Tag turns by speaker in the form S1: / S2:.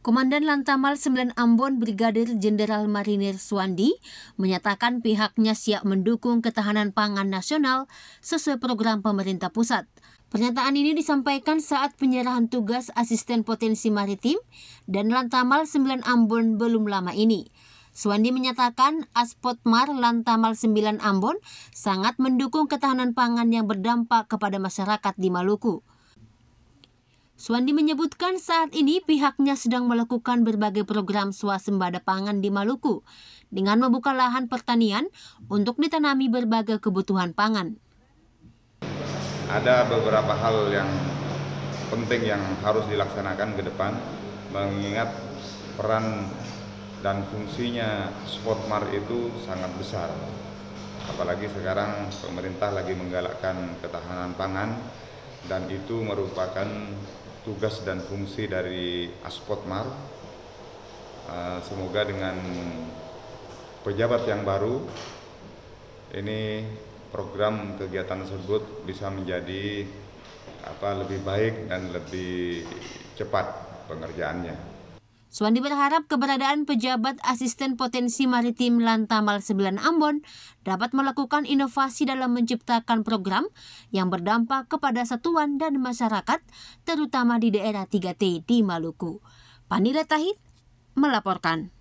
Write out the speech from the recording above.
S1: Komandan Lantamal 9 Ambon Brigadir Jenderal Marinir Suwandi menyatakan pihaknya siap mendukung ketahanan pangan nasional sesuai program pemerintah pusat. Pernyataan ini disampaikan saat penyerahan tugas Asisten Potensi Maritim dan Lantamal 9 Ambon belum lama ini. Suwandi menyatakan Aspotmar Lantamal 9 Ambon sangat mendukung ketahanan pangan yang berdampak kepada masyarakat di Maluku. Suwandi menyebutkan saat ini pihaknya sedang melakukan berbagai program swasembada pangan di Maluku dengan membuka lahan pertanian untuk ditanami berbagai kebutuhan pangan.
S2: Ada beberapa hal yang penting yang harus dilaksanakan ke depan, mengingat peran dan fungsinya Spotmar itu sangat besar. Apalagi sekarang pemerintah lagi menggalakkan ketahanan pangan dan itu merupakan tugas dan fungsi dari Aspotmar. Semoga dengan pejabat yang baru ini program kegiatan tersebut bisa menjadi lebih baik dan lebih cepat pengerjaannya.
S1: Suwandi berharap keberadaan pejabat Asisten Potensi Maritim Lantamal 9 Ambon dapat melakukan inovasi dalam menciptakan program yang berdampak kepada satuan dan masyarakat, terutama di daerah 3T di Maluku. Panila Tahid melaporkan.